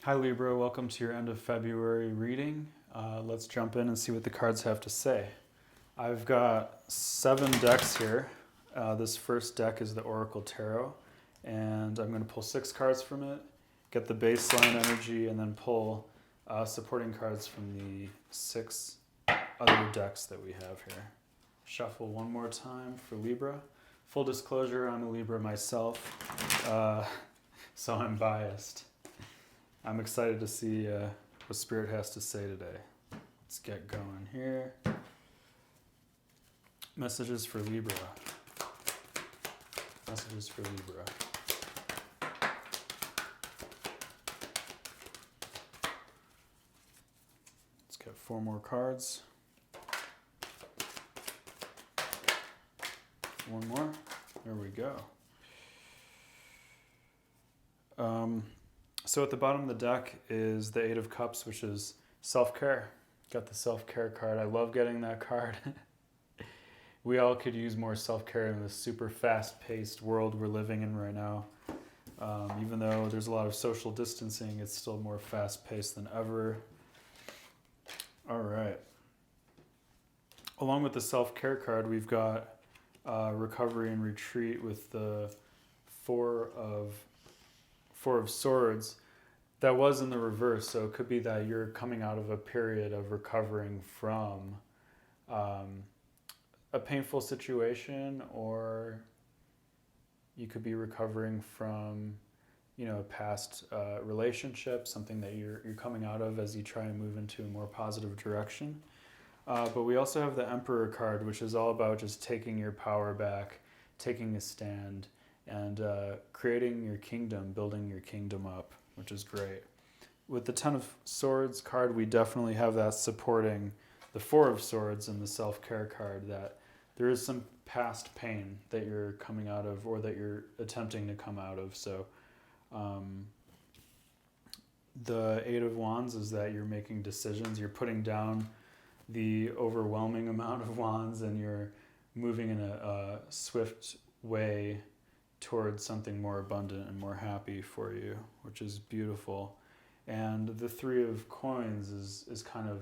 Hi Libra, welcome to your end of February reading. Let's jump in and see what the cards have to say. I've got 7 decks here. This first deck is the Oracle Tarot, and I'm going to pull 6 cards from it, get the baseline energy, and then pull supporting cards from the 6 other decks that we have here. Shuffle one more time for Libra. Full disclosure, I'm a Libra myself, so I'm biased. I'm excited to see what Spirit has to say today. Let's get going here. Messages for Libra. Messages for Libra. Let's get 4 more cards. One more. There we go. So at the bottom of the deck is the 8 of Cups, which is self-care. Got the self-care card. I love getting that card. We all could use more self-care in this super fast-paced world we're living in right now. Even though there's a lot of social distancing, it's still more fast-paced than ever. All right. Along with the self-care card, we've got recovery and retreat with the Four of Swords. That was in the reverse, so it could be that you're coming out of a period of recovering from a painful situation, or you could be recovering from, a past relationship, something that you're coming out of as you try and move into a more positive direction. But we also have the Emperor card, which is all about just taking your power back, taking a stand, and creating your kingdom, building your kingdom up, which is great. With the Ten of Swords card, we definitely have that supporting the Four of Swords and the self-care card, that there is some past pain that you're coming out of or that you're attempting to come out of. So the Eight of Wands is that you're making decisions, you're putting down the overwhelming amount of wands, and you're moving in a swift way towards something more abundant and more happy for you, which is beautiful. And the Three of Coins is kind of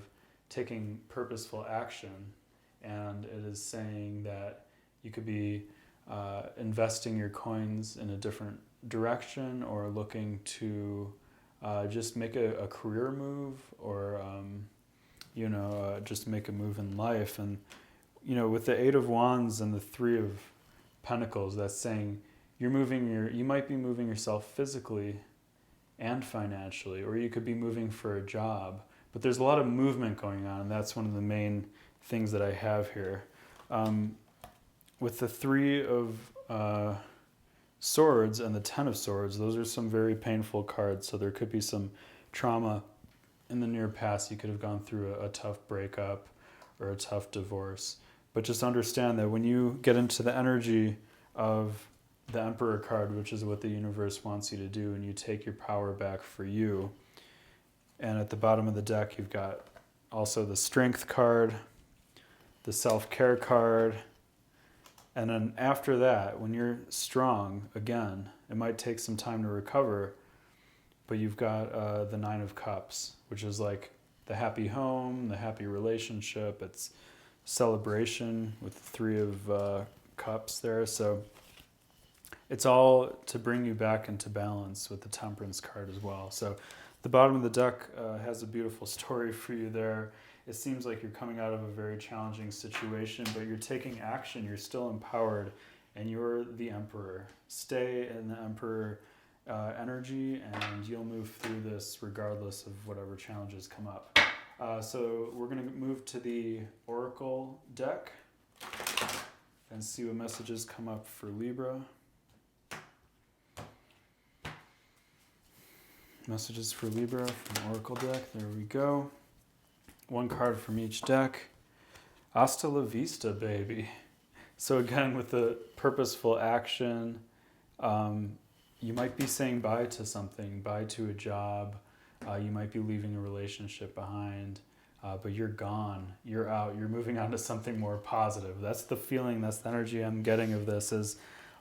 taking purposeful action, and it is saying that you could be investing your coins in a different direction, or looking to just make a career move, or just make a move in life. And with the Eight of Wands and the Three of Pentacles, that's saying you might be moving yourself physically and financially, or you could be moving for a job. But there's a lot of movement going on, and that's one of the main things that I have here. With the Three of Swords and the Ten of Swords, those are some very painful cards, so there could be some trauma in the near past. You could have gone through a tough breakup or a tough divorce. But just understand that when you get into the energy of the Emperor card, which is what the universe wants you to do, and you take your power back for you. And at the bottom of the deck, you've got also the Strength card, the Self-Care card, and then after that, when you're strong again, it might take some time to recover, but you've got the Nine of Cups, which is like the happy home, the happy relationship. It's celebration with the Three of Cups there. So it's all to bring you back into balance with the Temperance card as well. So the bottom of the deck has a beautiful story for you there. It seems like you're coming out of a very challenging situation, but you're taking action. You're still empowered, and you're the Emperor. Stay in the Emperor energy, and you'll move through this regardless of whatever challenges come up. So we're going to move to the Oracle deck and see what messages come up for Libra. Messages for Libra from Oracle deck. There we go. 1 card from each deck. Hasta la vista, baby. So again, with the purposeful action, you might be saying bye to something, bye to a job. You might be leaving a relationship behind, but you're gone. You're out. You're moving on to something more positive. That's the feeling, that's the energy I'm getting of this, is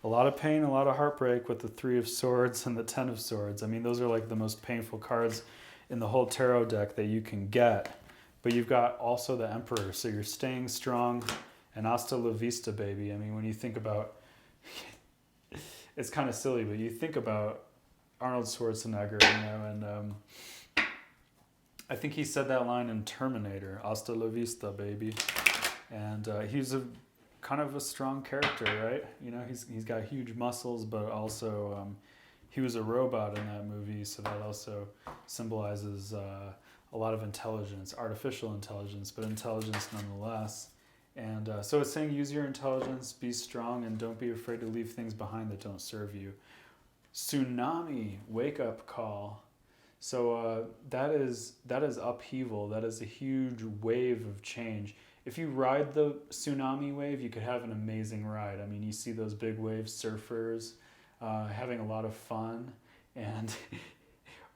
a lot of pain, a lot of heartbreak with the Three of Swords and the Ten of Swords. I mean, those are like the most painful cards in the whole tarot deck that you can get. But you've got also the Emperor, so you're staying strong, and hasta la vista, baby. I mean, when you think about, it's kind of silly, but you think about Arnold Schwarzenegger, and I think he said that line in Terminator, hasta la vista, baby. And he's a kind of a strong character, right? He's got huge muscles, but also he was a robot in that movie, so that also symbolizes a lot of intelligence, artificial intelligence, but intelligence nonetheless. And so it's saying use your intelligence, be strong, and don't be afraid to leave things behind that don't serve you. Tsunami, wake-up call. So that is upheaval. That is a huge wave of change. If you ride the tsunami wave, you could have an amazing ride. I mean, you see those big wave surfers having a lot of fun,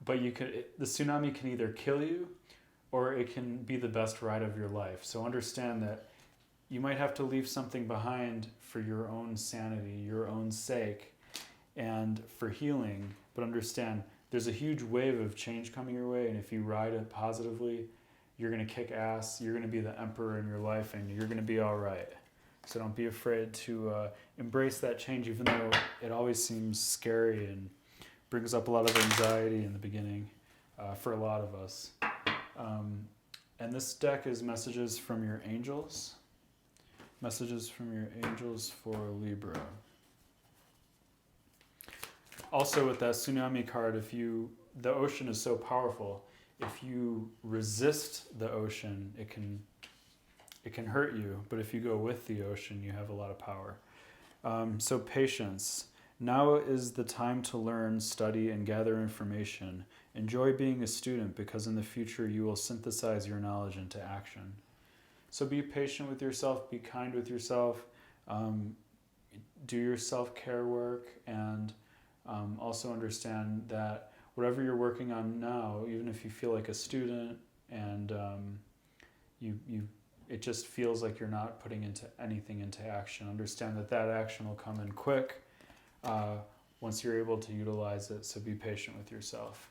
but the tsunami can either kill you or it can be the best ride of your life. So understand that you might have to leave something behind for your own sanity, your own sake, and for healing. But understand, there's a huge wave of change coming your way, and if you ride it positively, you're going to kick ass, you're going to be the emperor in your life, and you're going to be all right. So don't be afraid to embrace that change, even though it always seems scary and brings up a lot of anxiety in the beginning for a lot of us. And this deck is messages from your angels. Messages from your angels for Libra. Also with that tsunami card, the ocean is so powerful. If you resist the ocean, it can hurt you. But if you go with the ocean, you have a lot of power. So patience. Now is the time to learn, study, and gather information. Enjoy being a student because in the future you will synthesize your knowledge into action. So be patient with yourself, be kind with yourself, do your self-care work, and also understand that whatever you're working on now, even if you feel like a student and it just feels like you're not putting anything into action, understand that action will come in quick once you're able to utilize it, so be patient with yourself.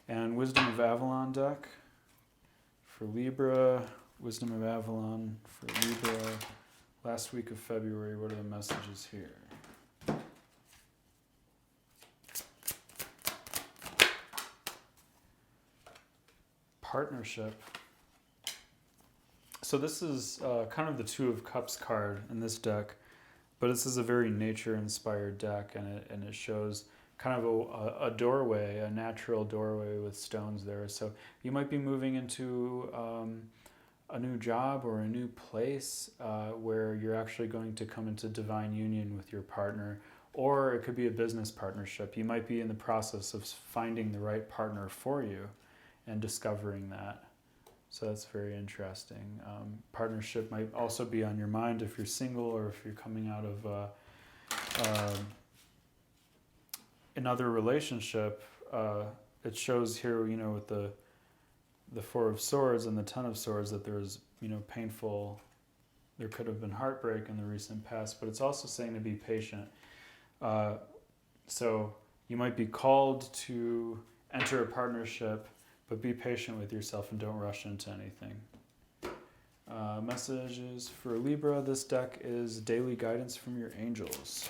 And Wisdom of Avalon deck for Libra. Wisdom of Avalon for Libra. Last week of February, what are the messages here? Partnership. So this is kind of the Two of Cups card in this deck, but this is a very nature-inspired deck, and it shows kind of a doorway, a natural doorway with stones there. So you might be moving into a new job or a new place where you're actually going to come into divine union with your partner, or it could be a business partnership. You might be in the process of finding the right partner for you and discovering that. So that's very interesting. Partnership might also be on your mind if you're single, or if you're coming out of another relationship. It shows here, with the Four of Swords and the Ten of Swords, that there's, there could have been heartbreak in the recent past, but it's also saying to be patient. So you might be called to enter a partnership, but be patient with yourself and don't rush into anything. Messages for Libra. This deck is daily guidance from your angels.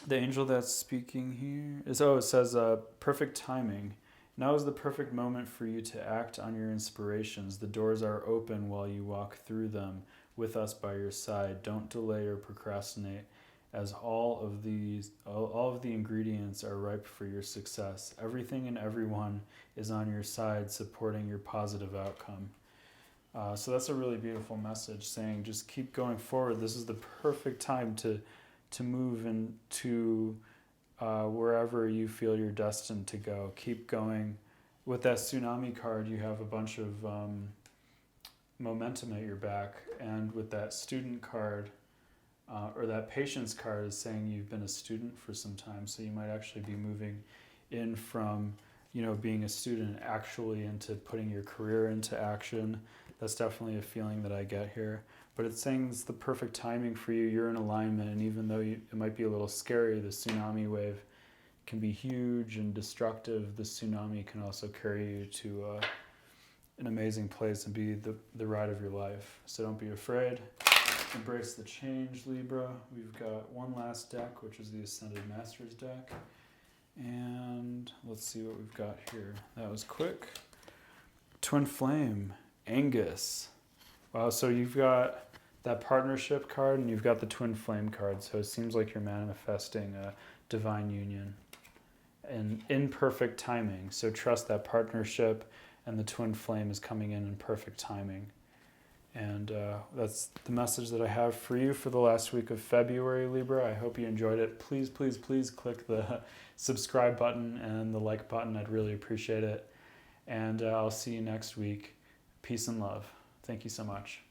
The angel that's speaking here it says perfect timing. Now is the perfect moment for you to act on your inspirations. The doors are open while you walk through them with us by your side. Don't delay or procrastinate, as all of the ingredients are ripe for your success. Everything and everyone is on your side, supporting your positive outcome. So that's a really beautiful message, saying just keep going forward. This is the perfect time to move into wherever you feel you're destined to go. Keep going. With that tsunami card, you have a bunch of momentum at your back, and with that student card, or that patience card, is saying you've been a student for some time, so you might actually be moving in from being a student actually into putting your career into action. That's definitely a feeling that I get here. But it's saying it's the perfect timing for you. You're in alignment, and even though it might be a little scary, the tsunami wave can be huge and destructive. The tsunami can also carry you to an amazing place and be the ride of your life. So don't be afraid. Embrace the change, Libra. We've got one last deck, which is the Ascended Masters deck. And let's see what we've got here. That was quick. Twin Flame, Angus. Wow, so you've got that partnership card and you've got the Twin Flame card. So it seems like you're manifesting a divine union and in perfect timing. So trust that partnership, and the Twin Flame is coming in perfect timing. And that's the message that I have for you for the last week of February, Libra. I hope you enjoyed it. Please, please, please click the subscribe button and the like button. I'd really appreciate it. And I'll see you next week. Peace and love. Thank you so much.